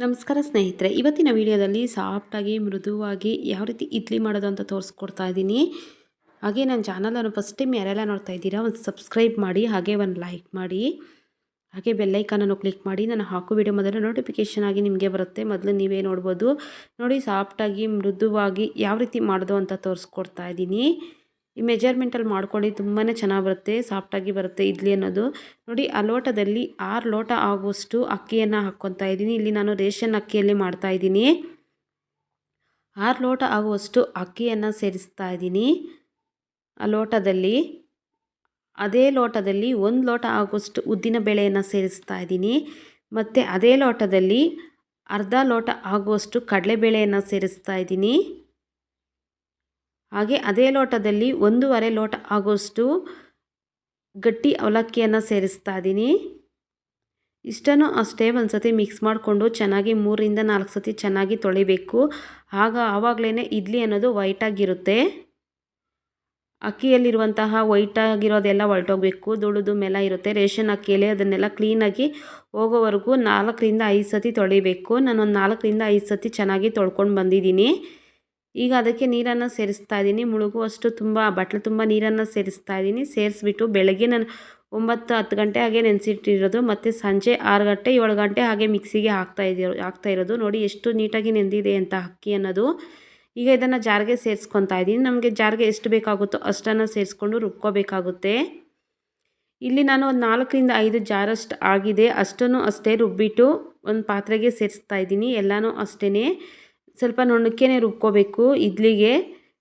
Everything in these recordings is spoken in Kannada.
ನಮಸ್ಕಾರ ಸ್ನೇಹಿತರೆ, ಇವತ್ತಿನ ವಿಡಿಯೋದಲ್ಲಿ ಸಾಫ್ಟಾಗಿ ಮೃದುವಾಗಿ ಯಾವ ರೀತಿ ಇಡ್ಲಿ ಮಾಡೋದು ಅಂತ ತೋರಿಸ್ಕೊಡ್ತಾ ಇದ್ದೀನಿ. ಹಾಗೆ ನನ್ನ ಚಾನಲನ್ನು ಫಸ್ಟ್ ಟೈಮ್ ಯಾರೆಲ್ಲ ನೋಡ್ತಾ ಇದ್ದೀರಾ ಒಂದು ಸಬ್ಸ್ಕ್ರೈಬ್ ಮಾಡಿ, ಹಾಗೆ ಒಂದು ಲೈಕ್ ಮಾಡಿ, ಹಾಗೆ ಬೆಲ್ಲೈಕನನ್ನು ಕ್ಲಿಕ್ ಮಾಡಿ. ನಾನು ಹಾಕೋ ವಿಡಿಯೋ ಮೊದಲು ನೋಟಿಫಿಕೇಷನ್ ಆಗಿ ನಿಮಗೆ ಬರುತ್ತೆ. ಮೊದಲು ನೀವೇ ನೋಡ್ಬೋದು. ನೋಡಿ, ಸಾಫ್ಟಾಗಿ ಮೃದುವಾಗಿ ಯಾವ ರೀತಿ ಮಾಡೋದು ಅಂತ ತೋರಿಸ್ಕೊಡ್ತಾ ಇದ್ದೀನಿ. ಈ ಮೆಜರ್ಮೆಂಟಲ್ಲಿ ಮಾಡ್ಕೊಳ್ಳಿ, ತುಂಬಾ ಚೆನ್ನಾಗಿ ಬರುತ್ತೆ, ಸಾಫ್ಟಾಗಿ ಬರುತ್ತೆ ಇಡ್ಲಿ ಅನ್ನೋದು. ನೋಡಿ, ಆ ಲೋಟದಲ್ಲಿ 6 ಲೋಟ ಆಗುವಷ್ಟು ಅಕ್ಕಿಯನ್ನು ಹಾಕ್ಕೊತಾ ಇದ್ದೀನಿ. ಇಲ್ಲಿ ನಾನು ರೇಷನ್ ಅಕ್ಕಿಯಲ್ಲಿ ಮಾಡ್ತಾ ಇದ್ದೀನಿ. 6 ಲೋಟ ಆಗುವಷ್ಟು ಅಕ್ಕಿಯನ್ನು ಸೇರಿಸ್ತಾ ಇದ್ದೀನಿ ಆ ಲೋಟದಲ್ಲಿ. ಅದೇ ಲೋಟದಲ್ಲಿ 1 ಲೋಟ ಆಗುವಷ್ಟು ಉದ್ದಿನ ಬೇಳೆಯನ್ನು ಸೇರಿಸ್ತಾ ಇದ್ದೀನಿ. ಮತ್ತು ಅದೇ ಲೋಟದಲ್ಲಿ ಅರ್ಧ ಲೋಟ ಆಗುವಷ್ಟು ಕಡಲೆಬೇಳೆಯನ್ನು ಸೇರಿಸ್ತಾ ಇದ್ದೀನಿ. ಹಾಗೆ ಅದೇ ಲೋಟದಲ್ಲಿ 1.5 ಲೋಟ ಆಗುವಷ್ಟು ಗಟ್ಟಿ ಅವಲಕ್ಕಿಯನ್ನು ಸೇರಿಸ್ತಾ ಇದ್ದೀನಿ. ಇಷ್ಟನ್ನು ಅಷ್ಟೇ ಒಂದು ಸತಿ ಮಿಕ್ಸ್ ಮಾಡಿಕೊಂಡು ಚೆನ್ನಾಗಿ 3ರಿಂದ 4 ಸತಿ ಚೆನ್ನಾಗಿ ತೊಳಿಬೇಕು. ಆವಾಗಲೇ ಇಡ್ಲಿ ಅನ್ನೋದು ವೈಟಾಗಿರುತ್ತೆ. ಅಕ್ಕಿಯಲ್ಲಿರುವಂತಹ ವೈಟಾಗಿರೋದೆಲ್ಲ ಹೊರಟೋಗಬೇಕು. ಧೂಳುದು ಮೆಲ ಇರುತ್ತೆ ರೇಷನ್ ಅಕ್ಕಿಯಲ್ಲಿ, ಅದನ್ನೆಲ್ಲ ಕ್ಲೀನಾಗಿ ಹೋಗೋವರೆಗೂ 4ರಿಂದ 5 ಸತಿ ತೊಳಿಬೇಕು. ನಾನೊಂದು 4ರಿಂದ 5 ಸತಿ ಚೆನ್ನಾಗಿ ತೊಳ್ಕೊಂಡು ಬಂದಿದ್ದೀನಿ. ಈಗ ಅದಕ್ಕೆ ನೀರನ್ನು ಸೇರಿಸ್ತಾ ಇದ್ದೀನಿ. ಮುಳುಗುವಷ್ಟು ಬಟ್ಲು ತುಂಬ ನೀರನ್ನು ಸೇರಿಸ್ತಾ ಇದ್ದೀನಿ. ಸೇರಿಸ್ಬಿಟ್ಟು ಬೆಳಗ್ಗೆ ನಾನು 9-10 ಗಂಟೆ ಹಾಗೆ ನೆನೆಸಿಟ್ಟಿರೋದು, ಮತ್ತು ಸಂಜೆ 6 ಗಂಟೆ 7 ಗಂಟೆ ಹಾಗೆ ಮಿಕ್ಸಿಗೆ ಹಾಕ್ತಾ ಇರೋದು. ನೋಡಿ ಎಷ್ಟು ನೀಟಾಗಿ ನೆಂದಿದೆ ಅಂತ ಅಕ್ಕಿ ಅನ್ನೋದು. ಈಗ ಇದನ್ನು ಜಾರಿಗೆ ಸೇರಿಸ್ಕೊತಾ ಇದ್ದೀನಿ. ನಮಗೆ ಜಾರಿಗೆ ಎಷ್ಟು ಬೇಕಾಗುತ್ತೋ ಅಷ್ಟನ್ನು ಸೇರಿಸ್ಕೊಂಡು ರುಬ್ಕೋಬೇಕಾಗುತ್ತೆ. ಇಲ್ಲಿ ನಾನು ಒಂದು 4ರಿಂದ 5 ಜಾರಷ್ಟು ಆಗಿದೆ. ಅಷ್ಟನ್ನು ಅಷ್ಟೇ ರುಬ್ಬಿಟ್ಟು ಒಂದು ಪಾತ್ರೆಗೆ ಸೇರಿಸ್ತಾ ಇದ್ದೀನಿ. ಎಲ್ಲನೂ ಅಷ್ಟೇ ಸ್ವಲ್ಪ ನುಣ್ಣಕ್ಕೇ ರುಬ್ಕೋಬೇಕು. ಇಡ್ಲಿಗೆ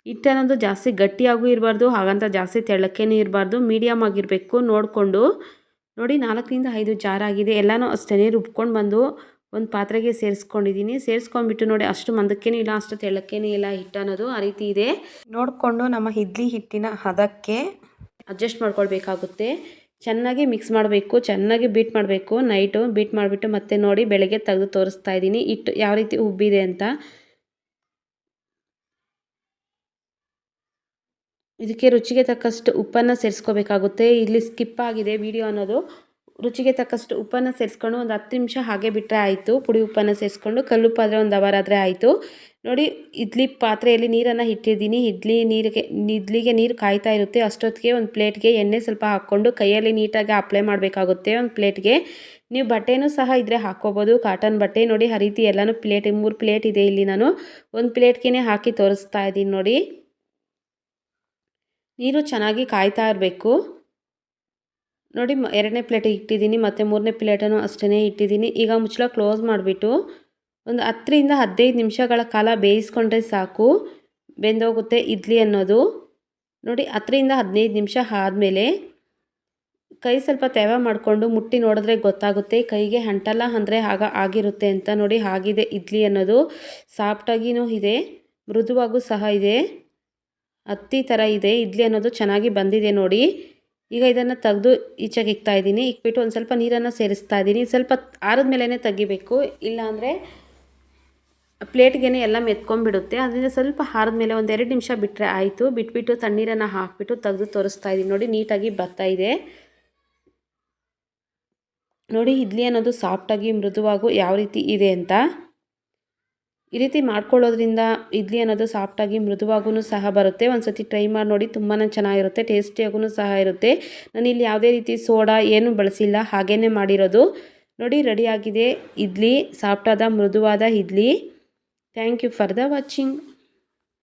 ಹಿಟ್ಟು ಅನ್ನೋದು ಜಾಸ್ತಿ ಗಟ್ಟಿಯಾಗೂ ಇರಬಾರ್ದು, ಹಾಗಂತ ಜಾಸ್ತಿ ತೆಳ್ಳಕ್ಕೇನೂ ಇರಬಾರ್ದು, ಮೀಡಿಯಮ್ ಆಗಿರಬೇಕು ನೋಡಿಕೊಂಡು. ನೋಡಿ, 4ರಿಂದ 5 ಜಾರಾಗಿದೆ. ಎಲ್ಲನೂ ಅಷ್ಟೇ ರುಬ್ಕೊಂಡು ಬಂದು ಒಂದು ಪಾತ್ರೆಗೆ ಸೇರಿಸ್ಕೊಂಡಿದ್ದೀನಿ. ಸೇರಿಸ್ಕೊಂಡ್ಬಿಟ್ಟು ನೋಡಿ, ಅಷ್ಟು ಮಂದಕ್ಕೇನೂ ಇಲ್ಲ, ಅಷ್ಟು ತೆಳ್ಳಕ್ಕೇನೂ ಇಲ್ಲ ಹಿಟ್ಟು ಅನ್ನೋದು, ಆ ರೀತಿ ಇದೆ. ನೋಡಿಕೊಂಡು ನಮ್ಮ ಇಡ್ಲಿ ಹಿಟ್ಟಿನ ಹದಕ್ಕೆ ಅಡ್ಜಸ್ಟ್ ಮಾಡ್ಕೊಳ್ಬೇಕಾಗುತ್ತೆ. ಚೆನ್ನಾಗಿ ಮಿಕ್ಸ್ ಮಾಡಬೇಕು, ಚೆನ್ನಾಗಿ ಬೀಟ್ ಮಾಡಬೇಕು. ನೈಟು ಬೀಟ್ ಮಾಡಿಬಿಟ್ಟು ಮತ್ತೆ ನೋಡಿ ಬೆಳಗ್ಗೆ ತೆಗೆದು ತೋರಿಸ್ತಾ ಇದ್ದೀನಿ ಹಿಟ್ಟು ಯಾವ ರೀತಿ ಉಬ್ಬಿದೆ ಅಂತ. ಇದಕ್ಕೆ ರುಚಿಗೆ ತಕ್ಕಷ್ಟು ಉಪ್ಪನ್ನು ಸೇರಿಸ್ಕೋಬೇಕಾಗುತ್ತೆ. ಇಲ್ಲಿ ಸ್ಕಿಪ್ ಆಗಿದೆ ವಿಡಿಯೋ ಅನ್ನೋದು. ರುಚಿಗೆ ತಕ್ಕಷ್ಟು ಉಪ್ಪನ್ನು ಸೇರಿಸ್ಕೊಂಡು ಒಂದು 10 ನಿಮಿಷ ಹಾಗೆ ಬಿಟ್ಟರೆ ಆಯಿತು. ಪುಡಿ ಉಪ್ಪನ್ನು ಸೇರಿಸ್ಕೊಂಡು, ಕಲ್ಲುಪ್ಪಾದರೆ 1 ಅವರ್ ಆದರೆ ಆಯಿತು. ನೋಡಿ, ಇಡ್ಲಿ ಪಾತ್ರೆಯಲ್ಲಿ ನೀರನ್ನು ಇಟ್ಟಿದ್ದೀನಿ. ಇಡ್ಲಿಗೆ ನೀರು ಕಾಯ್ತಾ ಇರುತ್ತೆ. ಅಷ್ಟೊತ್ತಿಗೆ ಒಂದು ಪ್ಲೇಟ್ಗೆ ಎಣ್ಣೆ ಸ್ವಲ್ಪ ಹಾಕ್ಕೊಂಡು ಕೈಯಲ್ಲಿ ನೀಟಾಗಿ ಅಪ್ಲೈ ಮಾಡಬೇಕಾಗುತ್ತೆ ಒಂದು ಪ್ಲೇಟ್ಗೆ. ನೀವು ಬಟ್ಟೆನೂ ಸಹ ಇದ್ದರೆ ಹಾಕ್ಕೋಬೋದು, ಕಾಟನ್ ಬಟ್ಟೆ. ನೋಡಿ, ಆ ರೀತಿ ಎಲ್ಲನೂ 3 ಪ್ಲೇಟ್ ಇದೆ ಇಲ್ಲಿ. ನಾನು ಒಂದು ಪ್ಲೇಟ್ಗೆ ಹಾಕಿ ತೋರಿಸ್ತಾ ಇದ್ದೀನಿ. ನೋಡಿ, ನೀರು ಚೆನ್ನಾಗಿ ಕಾಯ್ತಾ ಇರಬೇಕು. ನೋಡಿ, 2ನೇ ಪ್ಲೇಟಿಗೆ ಇಟ್ಟಿದ್ದೀನಿ, ಮತ್ತು 3ನೇ ಪ್ಲೇಟನ್ನು ಅಷ್ಟೇ ಇಟ್ಟಿದ್ದೀನಿ. ಈಗ ಮುಚ್ಚಳ ಕ್ಲೋಸ್ ಮಾಡಿಬಿಟ್ಟು ಒಂದು 10ರಿಂದ 15 ನಿಮಿಷಗಳ ಕಾಲ ಬೇಯಿಸ್ಕೊಂಡ್ರೆ ಸಾಕು, ಬೆಂದೋಗುತ್ತೆ ಇಡ್ಲಿ ಅನ್ನೋದು. ನೋಡಿ, 10ರಿಂದ 15 ನಿಮಿಷ ಆದಮೇಲೆ ಕೈ ಸ್ವಲ್ಪ ತೇವ ಮಾಡಿಕೊಂಡು ಮುಟ್ಟಿ ನೋಡಿದ್ರೆ ಗೊತ್ತಾಗುತ್ತೆ. ಕೈಗೆ ಅಂಟಲ್ಲ ಅಂದರೆ ಆಗಿರುತ್ತೆ ಅಂತ. ನೋಡಿ, ಆಗಿದೆ ಇಡ್ಲಿ ಅನ್ನೋದು. ಸಾಫ್ಟಾಗಿಯೂ ಇದೆ, ಮೃದುವಾಗೂ ಸಹ ಇದೆ, ಹತ್ತಿ ಥರ ಇದೆ ಇಡ್ಲಿ ಅನ್ನೋದು. ಚೆನ್ನಾಗಿ ಬಂದಿದೆ ನೋಡಿ. ಈಗ ಇದನ್ನು ತೆಗೆದು ಈಚೆಗೆ ಇಕ್ತಾ ಇದ್ದೀನಿ. ಇಕ್ಬಿಟ್ಟು ಒಂದು ಸ್ವಲ್ಪ ನೀರನ್ನು ಸೇರಿಸ್ತಾ ಇದ್ದೀನಿ. ಸ್ವಲ್ಪ ಆರಿದ ಮೇಲೇ ತೆಗಿಬೇಕು, ಇಲ್ಲಾಂದರೆ ಪ್ಲೇಟ್ಗೆ ಎಲ್ಲ ಮೆತ್ಕೊಂಡ್ಬಿಡುತ್ತೆ. ಅದರಿಂದ ಸ್ವಲ್ಪ ಆರಿದ ಮೇಲೆ ಒಂದು 2 ನಿಮಿಷ ಬಿಟ್ಟರೆ ಆಯಿತು. ಬಿಟ್ಬಿಟ್ಟು ತಣ್ಣೀರನ್ನು ಹಾಕಿಬಿಟ್ಟು ತೆಗೆದು ತೋರಿಸ್ತಾ ಇದ್ದೀನಿ. ನೋಡಿ, ನೀಟಾಗಿ ಬರ್ತಾ ಇದೆ. ನೋಡಿ, ಇಡ್ಲಿ ಅನ್ನೋದು ಸಾಫ್ಟಾಗಿ ಮೃದುವಾಗೂ ಯಾವ ರೀತಿ ಇದೆ ಅಂತ. ಈ ರೀತಿ ಮಾಡ್ಕೊಳ್ಳೋದ್ರಿಂದ ಇಡ್ಲಿ ಅನ್ನೋದು ಸಾಫ್ಟಾಗಿ ಮೃದುವಾಗೂ ಸಹ ಬರುತ್ತೆ. ಒಂದು ಸತಿ ಟ್ರೈ ಮಾಡಿ ನೋಡಿ, ತುಂಬಾ ಚೆನ್ನಾಗಿರುತ್ತೆ, ಟೇಸ್ಟಿಯಾಗೂ ಸಹ ಇರುತ್ತೆ. ನಾನಿಲ್ಲಿ ಯಾವುದೇ ರೀತಿ ಸೋಡಾ ಏನು ಬಳಸಿಲ್ಲ, ಹಾಗೇ ಮಾಡಿರೋದು. ನೋಡಿ, ರೆಡಿಯಾಗಿದೆ ಇಡ್ಲಿ, ಸಾಫ್ಟಾದ ಮೃದುವಾದ idli. Thank you for the watching.